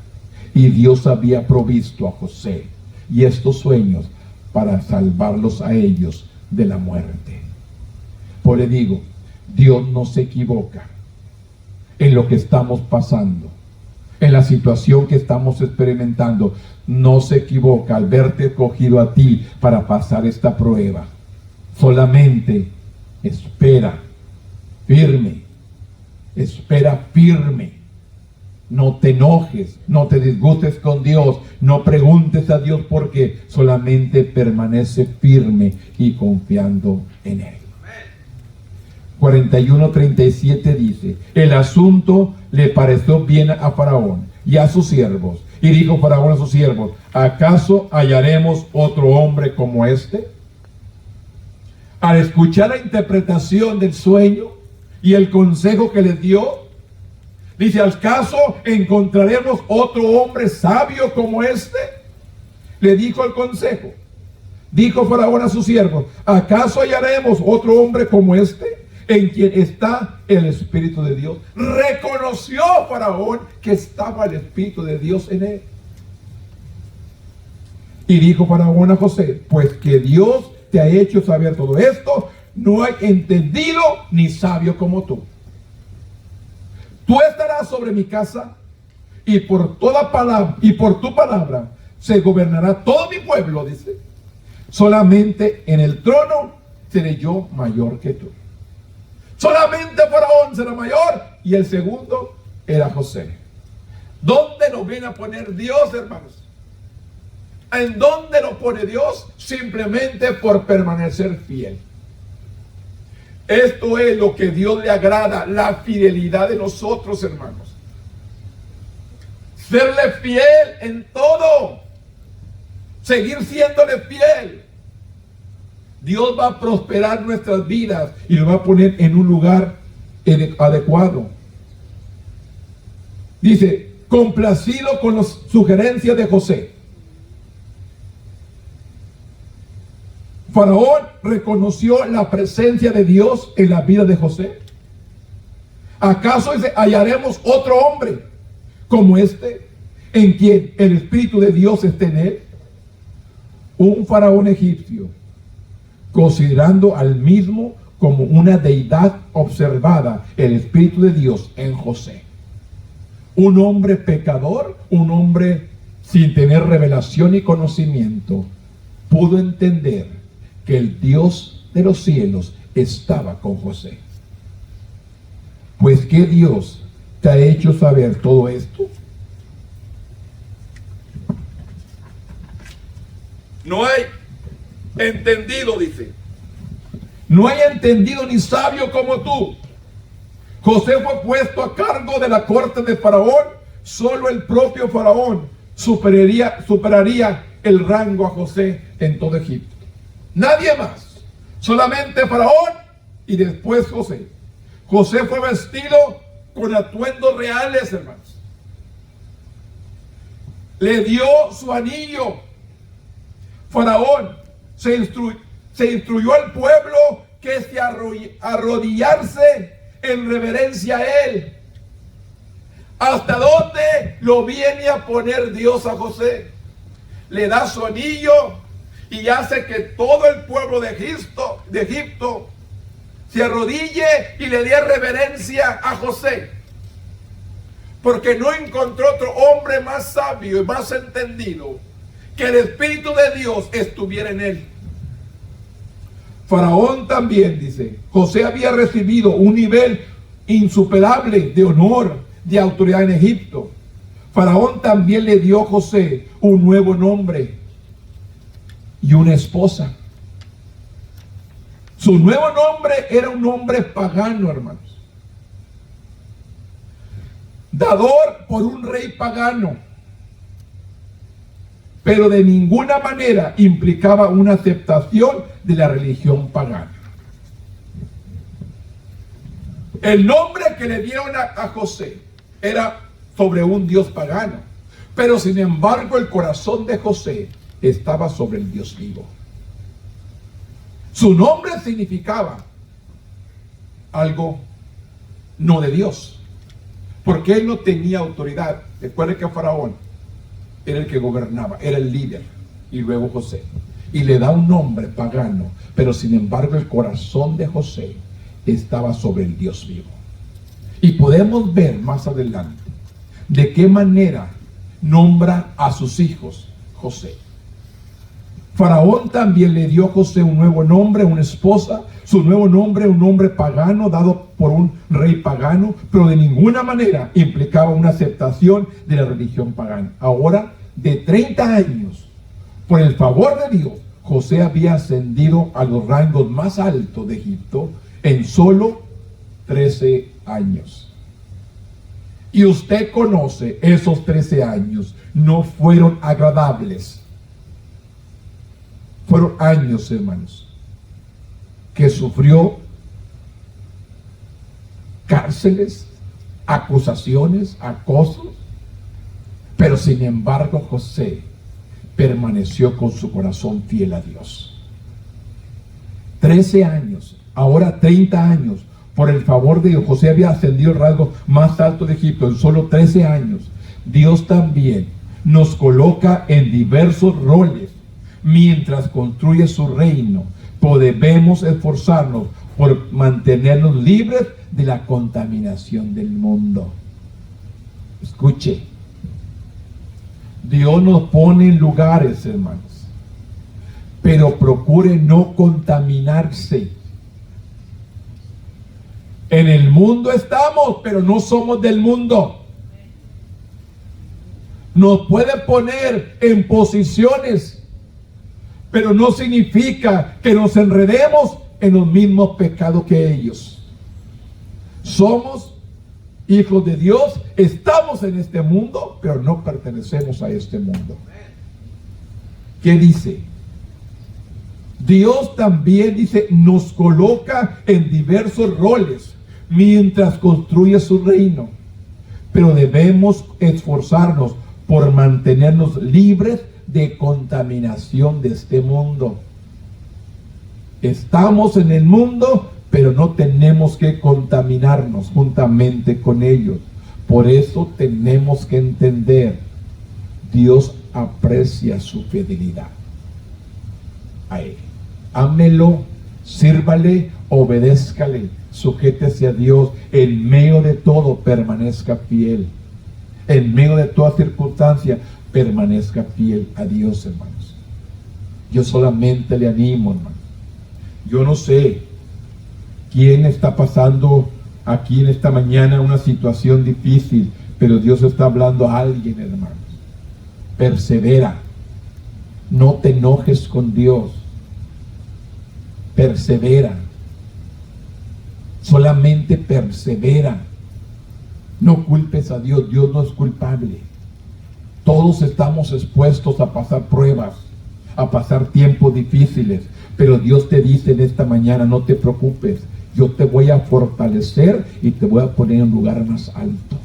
y Dios había provisto a José y estos sueños para salvarlos a ellos de la muerte. Por eso digo, Dios no se equivoca en lo que estamos pasando, en la situación que estamos experimentando. No se equivoca al verte escogido a ti para pasar esta prueba. Solamente espera firme, espera firme. No te enojes, no te disgustes con Dios, no preguntes a Dios por qué. Solamente permanece firme y confiando en Él. 41:37 dice: el asunto le pareció bien a Faraón y a sus siervos, y dijo Faraón a sus siervos: ¿acaso hallaremos otro hombre como este? Al escuchar la interpretación del sueño y el consejo que les dio, dice: ¿acaso encontraremos otro hombre sabio como este? Le dijo el consejo. Dijo Faraón a sus siervos: ¿acaso hallaremos otro hombre como este, en quien está el Espíritu de Dios? Reconoció Faraón que estaba el Espíritu de Dios en él. Y dijo Faraón a José: pues que Dios te ha hecho saber todo esto, no hay entendido ni sabio como tú. Tú estarás sobre mi casa, y por toda palabra, y por tu palabra se gobernará todo mi pueblo, dice. Solamente en el trono seré yo mayor que tú. Solamente Faraón será mayor, y el segundo era José. ¿Dónde nos viene a poner Dios, hermanos? ¿En dónde nos pone Dios? Simplemente por permanecer fiel. Esto es lo que Dios le agrada, la fidelidad de nosotros, hermanos. Serle fiel en todo. Seguir siéndole fiel. Dios va a prosperar nuestras vidas y nos va a poner en un lugar adecuado. Dice: complacido con las sugerencias de José, Faraón reconoció la presencia de Dios en la vida de José. ¿Acaso dice, hallaremos otro hombre como este, en quien el Espíritu de Dios esté en él? Un faraón egipcio, considerando al mismo como una deidad, observada el Espíritu de Dios en José. Un hombre pecador, un hombre sin tener revelación y conocimiento, pudo entender que el Dios de los cielos estaba con José. Pues ¿qué Dios te ha hecho saber todo esto? No hay entendido, dice. No hay entendido ni sabio como tú. José fue puesto a cargo de la corte de Faraón. Solo el propio Faraón superaría el rango a José en todo Egipto. Nadie más. Solamente Faraón y después José. José fue vestido con atuendos reales, hermanos. Le dio su anillo. Faraón se instruyó al pueblo que se arrodillarse en reverencia a él. ¿Hasta dónde lo viene a poner Dios a José? Le da su anillo y hace que todo el pueblo de Egipto se arrodille y le dé reverencia a José, porque no encontró otro hombre más sabio y más entendido que el Espíritu de Dios estuviera en él. Faraón también, dice, José había recibido un nivel insuperable de honor, de autoridad en Egipto. Faraón también le dio a José un nuevo nombre y una esposa. Su nuevo nombre era un nombre pagano, hermanos. Dador por un rey pagano. Pero de ninguna manera implicaba una aceptación de la religión pagana. El nombre que le dieron a José era sobre un Dios pagano, pero sin embargo el corazón de José estaba sobre el Dios vivo. Su nombre significaba algo no de Dios, porque él no tenía autoridad. Recuerden que Faraón era el que gobernaba, era el líder, y luego José, y le da un nombre pagano, pero sin embargo el corazón de José estaba sobre el Dios vivo. Y podemos ver más adelante de qué manera nombra a sus hijos José. Faraón también le dio a José un nuevo nombre, una esposa. Su nuevo nombre, un nombre pagano dado por un rey pagano, pero de ninguna manera implicaba una aceptación de la religión pagana. Ahora, de 30 años, por el favor de Dios, José había ascendido a los rangos más altos de Egipto en solo 13 años. Y usted conoce, esos 13 años no fueron agradables. Fueron años, hermanos, que sufrió cárceles, acusaciones, acosos, pero sin embargo José permaneció con su corazón fiel a Dios. 13 años, ahora 30 años, por el favor de Dios, José había ascendido al rango más alto de Egipto en solo 13 años. Dios también nos coloca en diversos roles mientras construye su reino. Debemos esforzarnos por mantenernos libres de la contaminación del mundo. Escuche, Dios nos pone en lugares, hermanos, pero procure no contaminarse. En el mundo estamos, pero no somos del mundo. Nos puede poner en posiciones, pero no significa que nos enredemos en los mismos pecados que ellos. Somos hijos de Dios, estamos en este mundo, pero no pertenecemos a este mundo. ¿Qué dice? Dios también dice, nos coloca en diversos roles mientras construye su reino, pero debemos esforzarnos por mantenernos libres de contaminación de este mundo. Estamos en el mundo, pero no tenemos que contaminarnos juntamente con ellos. Por eso tenemos que entender, Dios aprecia su fidelidad a Él. Ámelo, sírvale, obedézcale, sujétese a Dios, en medio de todo permanezca fiel. En medio de toda circunstancia permanezca fiel a Dios, hermanos. Yo solamente le animo, hermanos. Yo no sé quién está pasando aquí en esta mañana una situación difícil, pero Dios está hablando a alguien, hermanos. Persevera. No te enojes con Dios. Persevera. Solamente persevera. No culpes a Dios. Dios no es culpable. Todos estamos expuestos a pasar pruebas, a pasar tiempos difíciles, pero Dios te dice en esta mañana, no te preocupes, yo te voy a fortalecer y te voy a poner en un lugar más alto.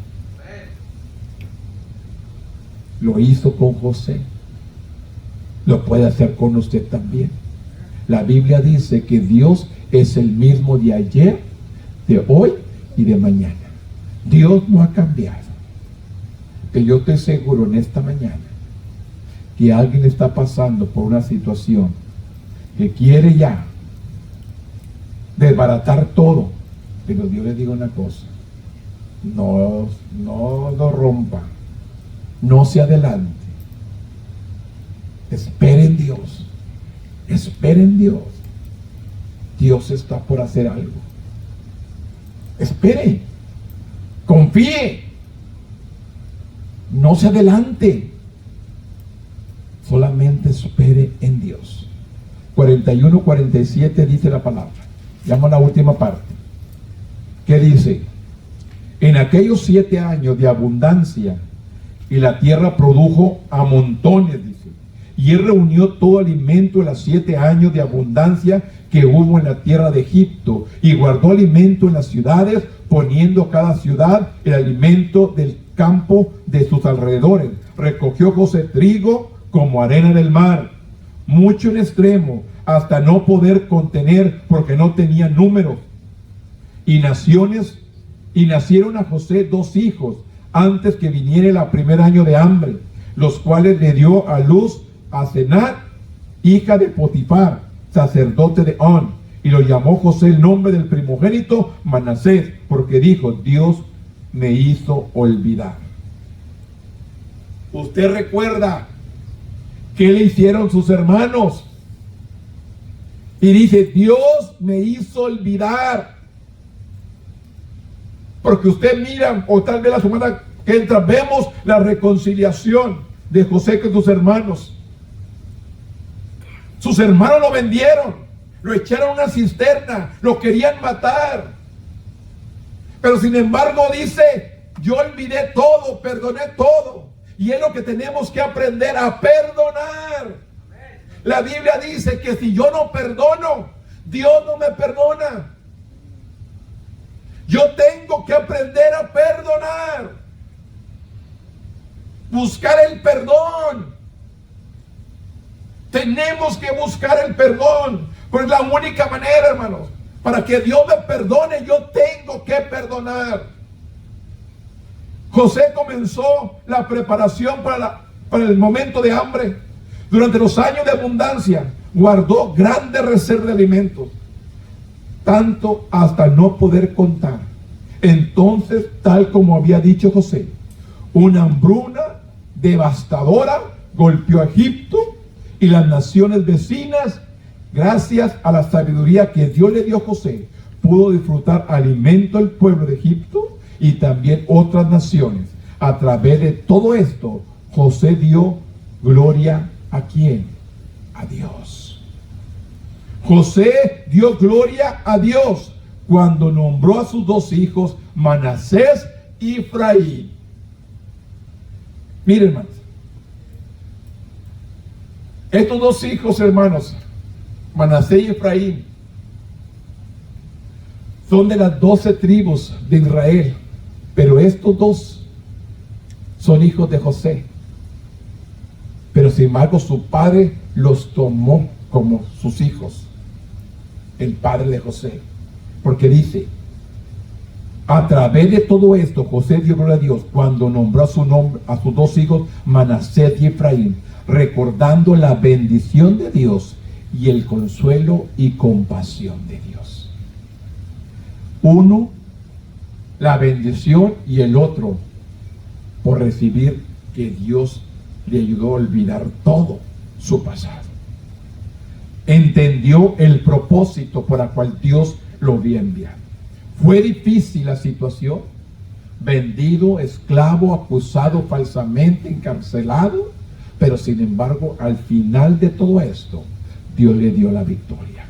Lo hizo con José, lo puede hacer con usted también. La Biblia dice que Dios es el mismo de ayer, de hoy y de mañana. Dios no ha cambiado. Que yo te aseguro en esta mañana que alguien está pasando por una situación que quiere ya desbaratar todo, pero Dios le diga una cosa: no lo rompa, no se adelante, espere en Dios, espere en Dios. Dios está por hacer algo. Espere, confíe, no se adelante, solamente espere en Dios. 41-47 dice la palabra. Llamo a la última parte. ¿Qué dice? En aquellos 7 años de abundancia, y la tierra produjo a montones, dice. Y él reunió todo alimento en los 7 años de abundancia que hubo en la tierra de Egipto, y guardó alimento en las ciudades, poniendo a cada ciudad el alimento del campo de sus alrededores. Recogió José trigo como arena del mar, mucho en extremo, hasta no poder contener, porque no tenía número. Y nacieron a José 2 hijos, antes que viniera el primer año de hambre, los cuales le dio a luz a Senat, hija de Potifar, sacerdote de On, y lo llamó José el nombre del primogénito Manasés, porque dijo: Dios me hizo olvidar. Usted recuerda qué le hicieron sus hermanos, y dice: Dios me hizo olvidar. Porque usted mira, o tal vez la semana que entra, vemos la reconciliación de José con sus hermanos. Sus hermanos lo vendieron, lo echaron a una cisterna, lo querían matar. Pero sin embargo dice: yo olvidé todo, perdoné todo. Y es lo que tenemos que aprender, a perdonar. La Biblia dice que si yo no perdono, Dios no me perdona. Yo tengo que aprender a perdonar, buscar el perdón. Tenemos que buscar el perdón, porque es la única manera, hermanos, para que Dios me perdone. Yo tengo que perdonar. José comenzó la preparación para el momento de hambre. Durante los años de abundancia guardó grandes reservas de alimentos, tanto hasta no poder contar. Entonces, tal como había dicho José, una hambruna devastadora golpeó a Egipto y las naciones vecinas. Gracias a la sabiduría que Dios le dio a José, pudo disfrutar alimento el pueblo de Egipto y también otras naciones. A través de todo esto, José dio gloria ¿a quién? A Dios. José dio gloria a Dios cuando nombró a sus 2 hijos, Manasés y Efraín. Miren, hermanos, estos 2 hijos, hermanos, Manasés y Efraín, son de las 12 tribus de Israel, pero estos 2 son hijos de José. Pero sin embargo su padre los tomó como sus hijos, el padre de José, porque dice: a través de todo esto José dio gloria a Dios cuando nombró a sus 2 hijos, Manasés y Efraín, recordando la bendición de Dios y el consuelo y compasión de Dios. Uno, la bendición, y el otro, por recibir que Dios le ayudó a olvidar todo su pasado. Entendió el propósito por el cual Dios lo había enviado. Fue difícil la situación: vendido, esclavo, acusado falsamente, encarcelado, pero sin embargo al final de todo esto Dios le dio la victoria.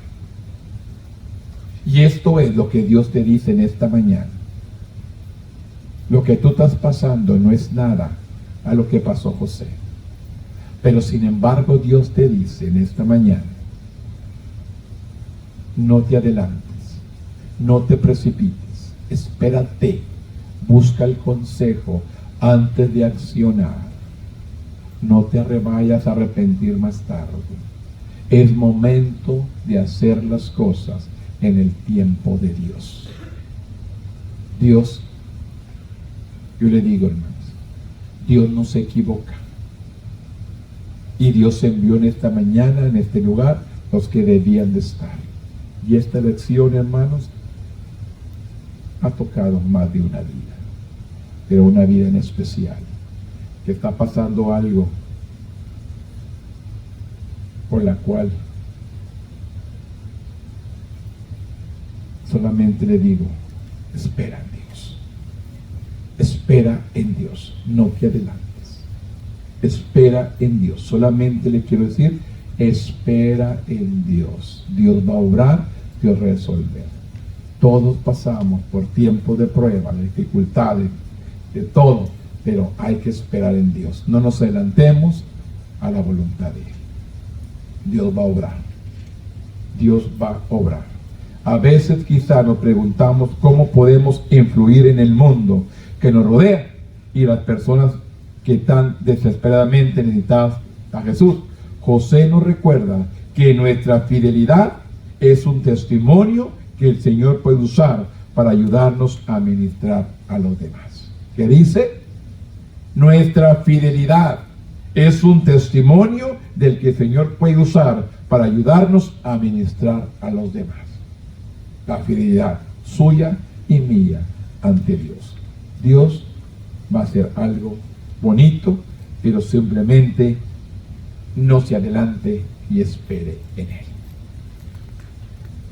Y esto es lo que Dios te dice en esta mañana. Lo que tú estás pasando no es nada a lo que pasó José, pero sin embargo Dios te dice en esta mañana: no te adelantes, no te precipites, espérate, busca el consejo antes de accionar. No te vayas a arrepentir más tarde. Es momento de hacer las cosas en el tiempo de Dios. Dios, yo le digo, hermanos, Dios no se equivoca. Y Dios envió en esta mañana, en este lugar, los que debían de estar. Y esta lección, hermanos, ha tocado más de una vida, pero una vida en especial, que está pasando algo por la cual solamente le digo, espera en Dios. Espera en Dios, no te adelantes. Espera en Dios. Solamente le quiero decir, espera en Dios. Dios va a obrar, Dios va a resolver. Todos pasamos por tiempos de prueba, de dificultades, de todo, pero hay que esperar en Dios. No nos adelantemos a la voluntad de Él. Dios va a obrar. Dios va a obrar. A veces quizá nos preguntamos cómo podemos influir en el mundo que nos rodea y las personas que tan desesperadamente necesitadas a Jesús. José nos recuerda que nuestra fidelidad es un testimonio que el Señor puede usar para ayudarnos a ministrar a los demás. ¿Qué dice? Nuestra fidelidad es un testimonio del que el Señor puede usar para ayudarnos a ministrar a los demás. La fidelidad suya y mía ante Dios. Dios va a hacer algo bonito, pero simplemente no se adelante y espere en Él.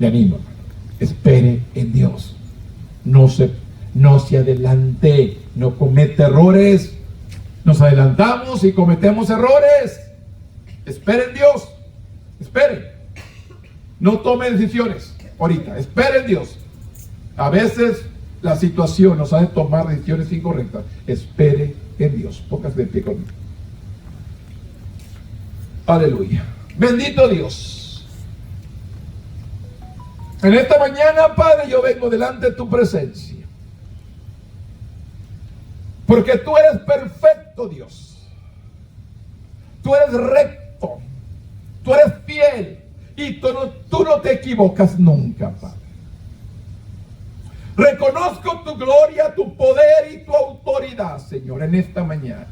Le animo, hermano, espere en Dios. No se adelante, no cometa errores. Nos adelantamos y cometemos errores. Espere en Dios. Espere. No tome decisiones ahorita. Espere en Dios. A veces la situación nos hace tomar decisiones incorrectas. Espere en Dios. Póngase de pie conmigo. Aleluya. Bendito Dios. En esta mañana, Padre, yo vengo delante de tu presencia. Porque tú eres perfecto, Dios. Tú eres recto. Tú eres fiel. Y tú no te equivocas nunca, Padre. Reconozco tu gloria, tu poder y tu autoridad, Señor, en esta mañana.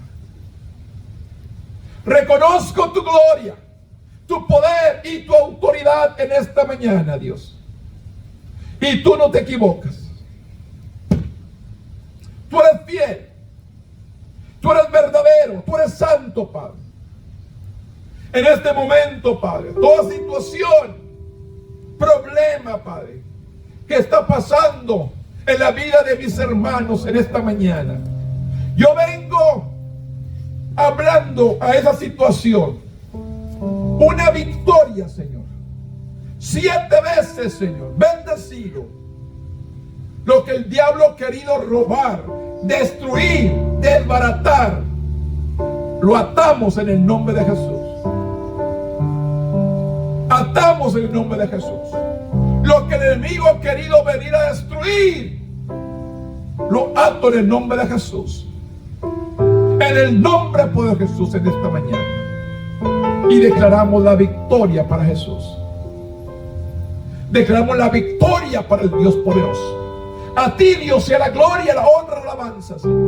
Reconozco tu gloria, tu poder y tu autoridad en esta mañana, Dios. Y tú no te equivocas. Tú eres fiel. Tú eres verdadero. Tú eres santo, Padre. En este momento, Padre, toda situación, problema, Padre, que está pasando en la vida de mis hermanos en esta mañana, yo vengo hablando a esa situación una victoria, Señor. 7 veces, Señor, bendecido. Lo que el diablo ha querido robar, destruir, desbaratar, lo atamos en el nombre de Jesús. Atamos en el nombre de Jesús. Lo que el enemigo ha querido venir a destruir, lo ato en el nombre de Jesús. En el nombre de Jesús en esta mañana. Y declaramos la victoria para Jesús. Declaramos la victoria para el Dios poderoso. A ti, Dios, sea la gloria, la honra, la alabanza, Señor.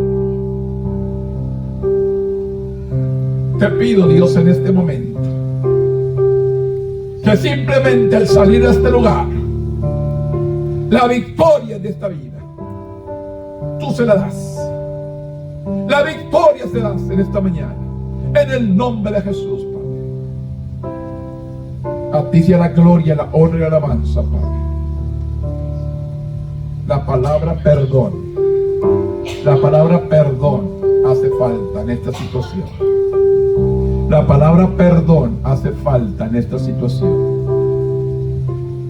Te pido, Dios, en este momento, que simplemente al salir de este lugar, la victoria de esta vida, tú se la das. La victoria se da en esta mañana, en el nombre de Jesús, Padre. A ti sea la gloria, la honra y la alabanza, Padre. La palabra perdón hace falta en esta situación. La palabra perdón hace falta en esta situación.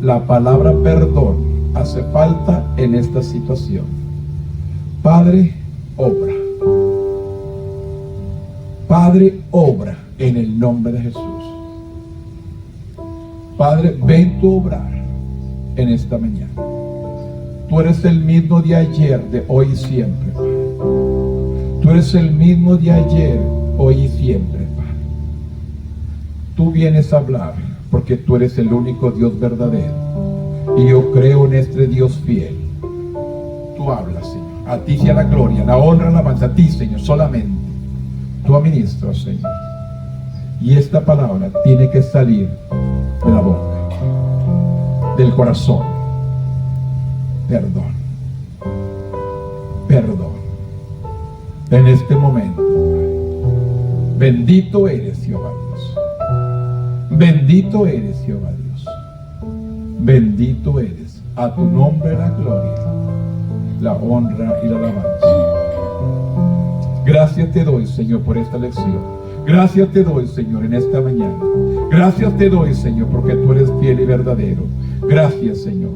La palabra perdón hace falta en esta situación. Padre, obra. Padre, obra en el nombre de Jesús. Padre, ven tu obrar en esta mañana. Tú eres el mismo de ayer, de hoy y siempre, Padre. Tú eres el mismo de ayer, hoy y siempre, Padre. Tú vienes a hablar porque tú eres el único Dios verdadero. Y yo creo en este Dios fiel. Tú hablas, Señor. A ti sea la gloria, la honra, la alabanza. A ti, Señor, solamente. Tú administras, Señor. Y esta palabra tiene que salir de la boca, del corazón. Perdón. Perdón. En este momento, bendito eres, Jehová Dios. Bendito eres, Jehová Dios. Bendito eres. A tu nombre la gloria, la honra y la alabanza. Gracias te doy, Señor, por esta lección. Gracias te doy, Señor, en esta mañana. Gracias te doy, Señor, porque tú eres fiel y verdadero. Gracias, Señor.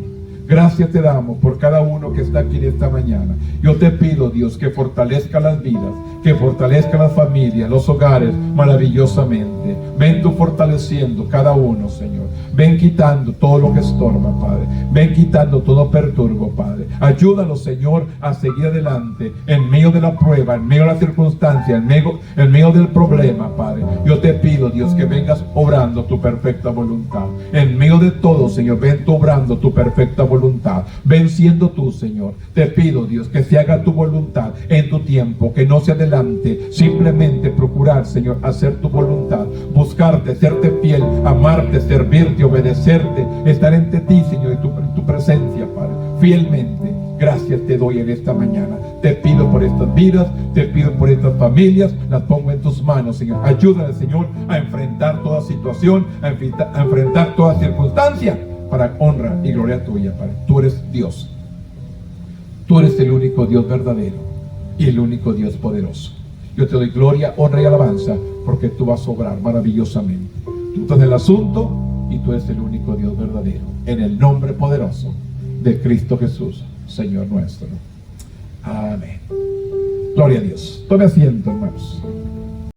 Gracias te damos por cada uno que está aquí en esta mañana. Yo te pido, Dios, que fortalezca las vidas, que fortalezca las familias, los hogares maravillosamente. Ven tú fortaleciendo cada uno, Señor. Ven quitando todo lo que estorba, Padre. Ven quitando todo perturbo, Padre. Ayúdalos, Señor, a seguir adelante en medio de la prueba, en medio de la circunstancia, en medio del problema, Padre. Yo te pido, Dios, que vengas obrando tu perfecta voluntad. En medio de todo, Señor, ven tú obrando tu perfecta voluntad. Ven siendo tú, Señor. Te pido, Dios, que se haga tu voluntad en tu tiempo, que no se adelante. Simplemente procurar, Señor, hacer tu voluntad, buscarte, serte fiel, amarte, servirte, obedecerte, estar entre ti, Señor, en tu presencia, Padre, fielmente. Gracias te doy en esta mañana. Te pido por estas vidas, te pido por estas familias, las pongo en tus manos, Señor. Ayúdale, Señor, a enfrentar toda situación, a enfrentar toda circunstancia, para honra y gloria tuya, Padre. Tú eres Dios. Tú eres el único Dios verdadero y el único Dios poderoso. Yo te doy gloria, honra y alabanza, porque tú vas a obrar maravillosamente. Tú estás en el asunto y tú eres el único Dios verdadero. En el nombre poderoso de Cristo Jesús, Señor nuestro. Amén. Gloria a Dios. Tome asiento, hermanos.